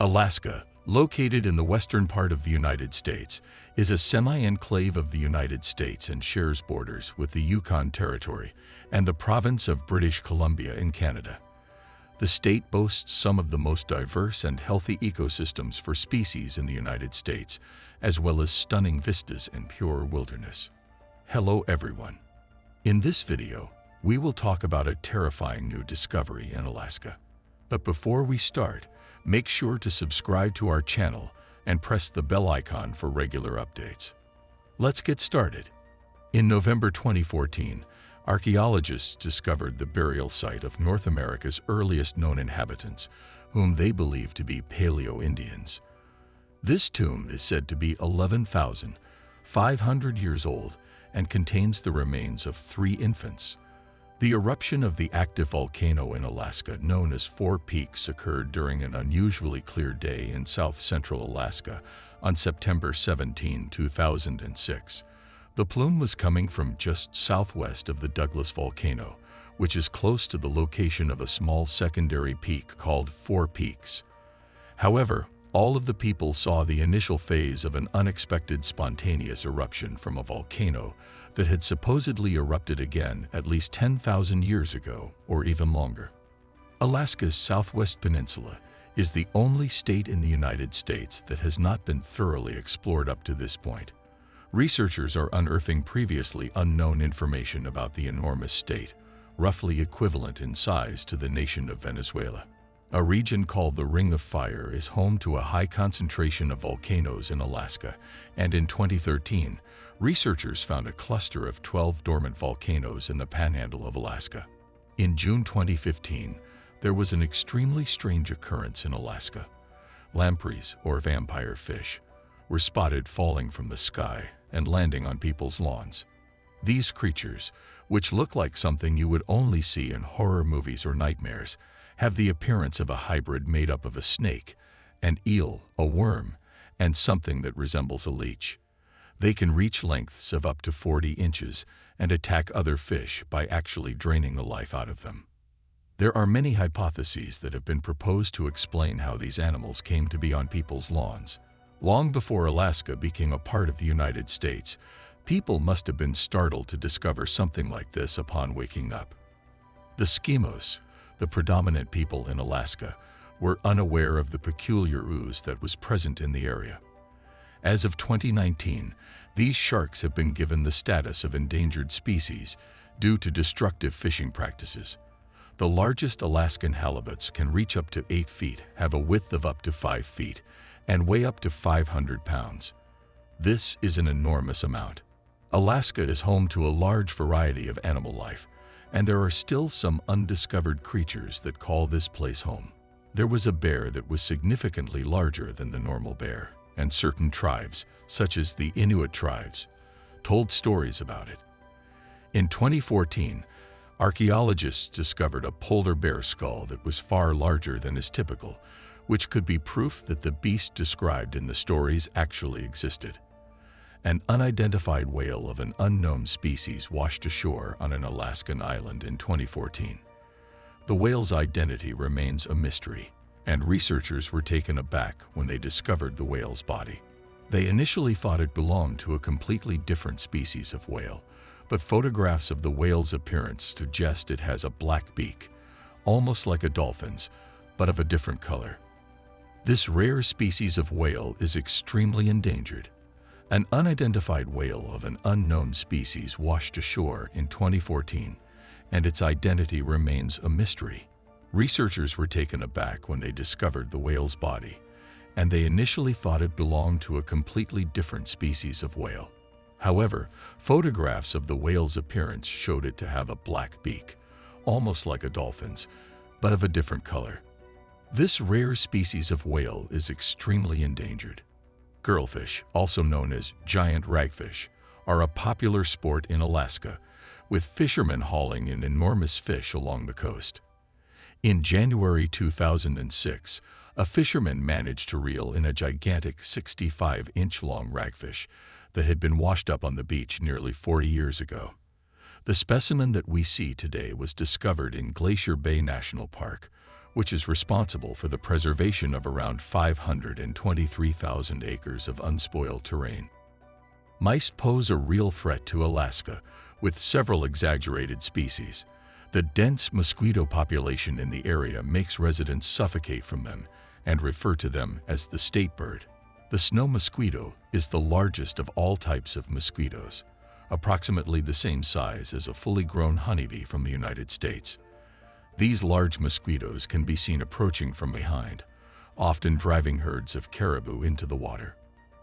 Alaska, located in the western part of the United States, is a semi-enclave of the United States and shares borders with the Yukon Territory and the province of British Columbia in Canada. The state boasts some of the most diverse and healthy ecosystems for species in the United States, as well as stunning vistas and pure wilderness. Hello everyone. In this video, we will talk about a terrifying new discovery in Alaska. But before we start, make sure to subscribe to our channel and press the bell icon for regular updates. Let's get started. In November 2014, archaeologists discovered the burial site of North America's earliest known inhabitants, whom they believe to be Paleo-Indians. This tomb is said to be 11,500 years old and contains the remains of 3 infants. The eruption of the active volcano in Alaska, known as Four Peaks, occurred during an unusually clear day in south-central Alaska on September 17, 2006. The plume was coming from just southwest of the Douglas volcano, which is close to the location of a small secondary peak called Four Peaks. However, all of the people saw the initial phase of an unexpected spontaneous eruption from a volcano that had supposedly erupted again at least 10,000 years ago or even longer. Alaska's southwest peninsula is the only state in the United States that has not been thoroughly explored up to this point. Researchers are unearthing previously unknown information about the enormous state, roughly equivalent in size to the nation of Venezuela. A region called the Ring of Fire is home to a high concentration of volcanoes in Alaska, and in 2013, researchers found a cluster of 12 dormant volcanoes in the panhandle of Alaska. In June 2015, there was an extremely strange occurrence in Alaska. Lampreys, or vampire fish, were spotted falling from the sky and landing on people's lawns. These creatures, which look like something you would only see in horror movies or nightmares, have the appearance of a hybrid made up of a snake, an eel, a worm, and something that resembles a leech. They can reach lengths of up to 40 inches and attack other fish by actually draining the life out of them. There are many hypotheses that have been proposed to explain how these animals came to be on people's lawns. Long before Alaska became a part of the United States, people must have been startled to discover something like this upon waking up. The Eskimos, the predominant people in Alaska, were unaware of the peculiar ooze that was present in the area. As of 2019, these sharks have been given the status of endangered species due to destructive fishing practices. The largest Alaskan halibuts can reach up to 8 feet, have a width of up to 5 feet, and weigh up to 500 pounds. This is an enormous amount. Alaska is home to a large variety of animal life, and there are still some undiscovered creatures that call this place home. There was a bear that was significantly larger than the normal bear, and certain tribes, such as the Inuit tribes, told stories about it. In 2014, archaeologists discovered a polar bear skull that was far larger than is typical, which could be proof that the beast described in the stories actually existed. An unidentified whale of an unknown species washed ashore on an Alaskan island in 2014. The whale's identity remains a mystery, and researchers were taken aback when they discovered the whale's body. They initially thought it belonged to a completely different species of whale, but photographs of the whale's appearance suggest it has a black beak, almost like a dolphin's, but of a different color. This rare species of whale is extremely endangered. An unidentified whale of an unknown species washed ashore in 2014, and its identity remains a mystery. Researchers were taken aback when they discovered the whale's body, and they initially thought it belonged to a completely different species of whale. However, photographs of the whale's appearance showed it to have a black beak, almost like a dolphin's, but of a different color. This rare species of whale is extremely endangered. Girlfish, also known as giant ragfish, are a popular sport in Alaska, with fishermen hauling in enormous fish along the coast. In January 2006, a fisherman managed to reel in a gigantic 65-inch-long ragfish that had been washed up on the beach nearly 40 years ago. The specimen that we see today was discovered in Glacier Bay National Park, which is responsible for the preservation of around 523,000 acres of unspoiled terrain. Mice pose a real threat to Alaska, with several exaggerated species. The dense mosquito population in the area makes residents suffocate from them and refer to them as the state bird. The snow mosquito is the largest of all types of mosquitoes, approximately the same size as a fully grown honeybee from the United States. These large mosquitoes can be seen approaching from behind, often driving herds of caribou into the water.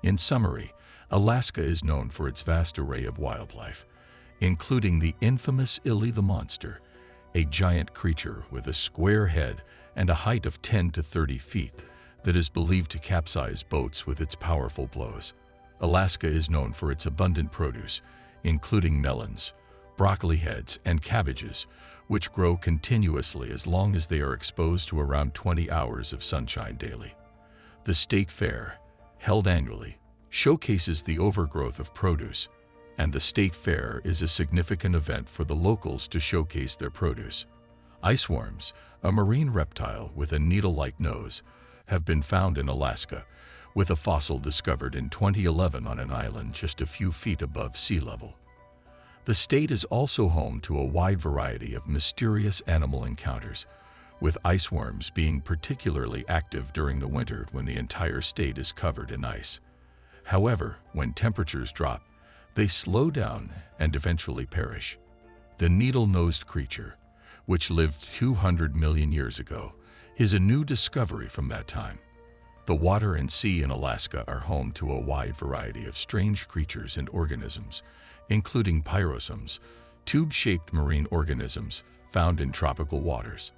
In summary, Alaska is known for its vast array of wildlife, including the infamous Illy the monster, a giant creature with a square head and a height of 10 to 30 feet that is believed to capsize boats with its powerful blows. Alaska is known for its abundant produce, including melons, broccoli heads, and cabbages, which grow continuously as long as they are exposed to around 20 hours of sunshine daily. The State Fair, held annually, showcases the overgrowth of produce, and the State Fair is a significant event for the locals to showcase their produce. Iceworms, a marine reptile with a needle-like nose, have been found in Alaska, with a fossil discovered in 2011 on an island just a few feet above sea level. The state is also home to a wide variety of mysterious animal encounters, with iceworms being particularly active during the winter when the entire state is covered in ice. However, when temperatures drop, they slow down and eventually perish. The needle-nosed creature, which lived 200 million years ago, is a new discovery from that time. The water and sea in Alaska are home to a wide variety of strange creatures and organisms, including pyrosomes, tube-shaped marine organisms found in tropical waters.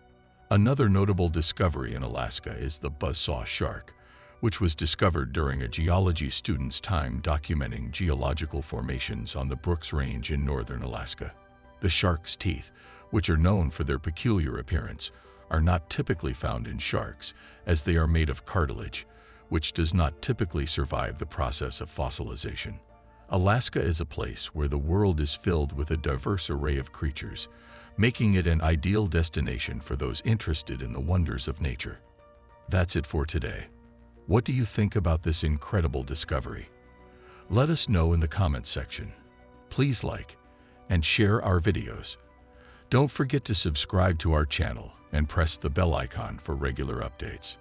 Another notable discovery in Alaska is the buzzsaw shark, which was discovered during a geology student's time documenting geological formations on the Brooks Range in northern Alaska. The shark's teeth, which are known for their peculiar appearance, are not typically found in sharks, as they are made of cartilage, which does not typically survive the process of fossilization. Alaska is a place where the world is filled with a diverse array of creatures, making it an ideal destination for those interested in the wonders of nature. That's it for today. What do you think about this incredible discovery? Let us know in the comments section. Please like and share our videos. Don't forget to subscribe to our channel and press the bell icon for regular updates.